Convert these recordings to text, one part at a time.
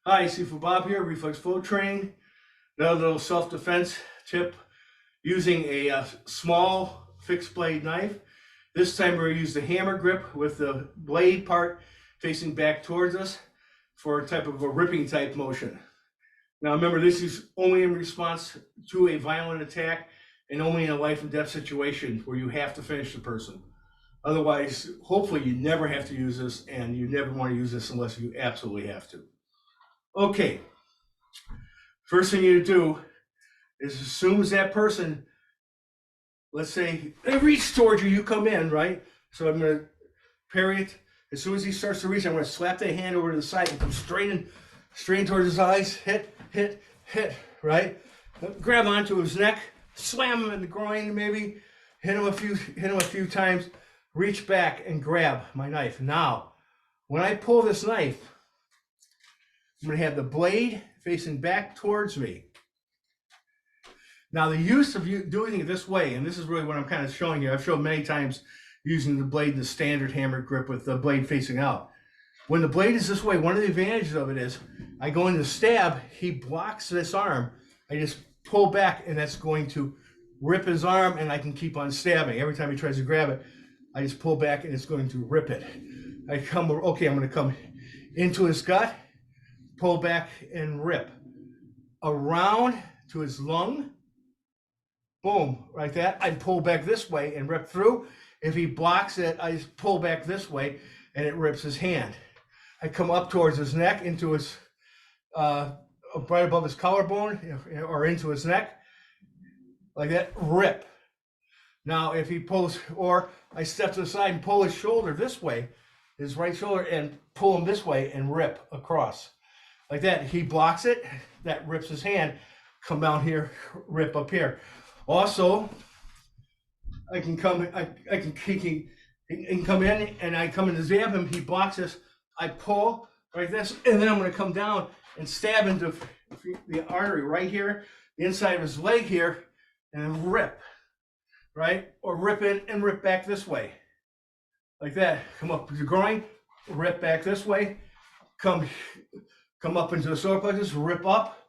Hi, Seafood Bob here, Reflex Flow Training. Another little self-defense tip using a small fixed blade knife. This time we're going to use the hammer grip with the blade part facing back towards us for a type of a ripping type motion. Now remember, this is only in response to a violent attack and only in a life and death situation where you have to finish the person. Otherwise, hopefully you never have to use this, and you never want to use this unless you absolutely have to. Okay, first thing you do is as soon as that person, let's say they reach towards you, you come in, right? So I'm going to parry it. As soon as he starts to reach, I'm going to slap that hand over to the side and come straight towards his eyes, hit, right? Grab onto his neck, slam him in the groin maybe, hit him a few times, reach back and grab my knife. Now, when I pull this knife, I'm going to have the blade facing back towards me. Now, the use of you doing it this way, and this is really what I'm kind of showing you. I've shown many times using the blade in the standard hammer grip with the blade facing out. When the blade is this way, one of the advantages of it is I go in to stab, he blocks this arm. I just pull back, and that's going to rip his arm, and I can keep on stabbing. Every time he tries to grab it, I just pull back, and it's going to rip it. I'm going to come into his gut, pull back and rip around to his lung. Boom, like that. I pull back this way and rip through. If he blocks it, I just pull back this way and it rips his hand. I come up towards his neck, into his right above his collarbone or into his neck, like that. Rip. Now if he pulls, or I step to the side and pull his shoulder this way, his right shoulder, and pull him this way and rip across. Like that. He blocks it, that rips his hand. Come down here, rip up here. Also, I can come. He can come in, and I come in to zap him. He blocks this. I pull like this, and then I'm going to come down and stab into the artery right here, the inside of his leg here, and rip, right? Or rip in and rip back this way, like that. Come up to the groin, rip back this way. Come up into the solar plexus, rip up.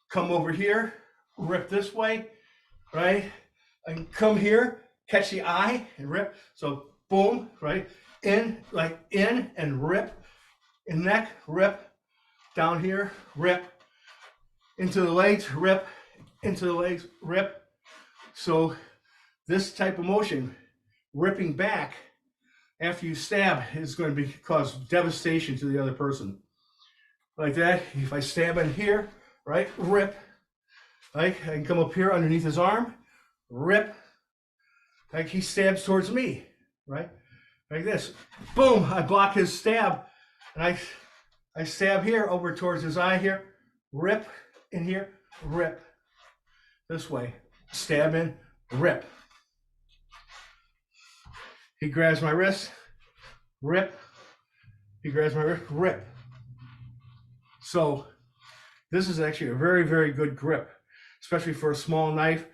Come over here, rip this way, right? I can come here, catch the eye and rip. So boom, right? In and rip. In neck, rip. Down here, rip. Into the legs, rip. Into the legs, rip. So this type of motion, ripping back after you stab, is going to cause devastation to the other person. Like that. If I stab in here, right, rip. Like I can come up here underneath his arm, rip. Like he stabs towards me, right? Like this. Boom, I block his stab, and I stab here over towards his eye here, rip in here, rip. This way, stab in, rip. He grabs my wrist, rip. He grabs my wrist, rip. So this is actually a very, very good grip, especially for a small knife.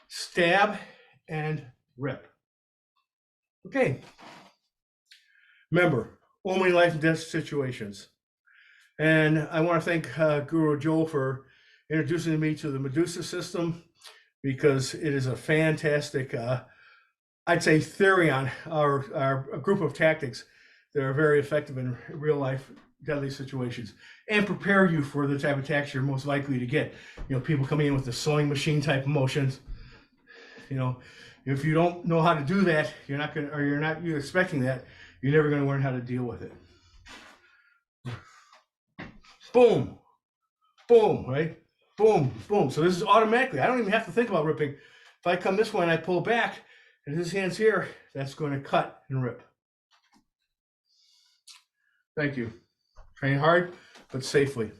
Stab and rip. Okay. Remember, only life and death situations. And I want to thank Guru Joel for introducing me to the MEDUSA system, because it is a fantastic, I'd say, theory on our group of tactics that are very effective in real life deadly situations, and prepare you for the type of attacks you're most likely to get. People coming in with the sewing machine type motions. If you don't know how to do that, you're expecting that, you're never going to learn how to deal with it. Boom, boom, right? Boom, boom. So this is automatically, I don't even have to think about ripping. If I come this way and I pull back, and his hand's here, that's going to cut and rip. Thank you. Train hard, but safely.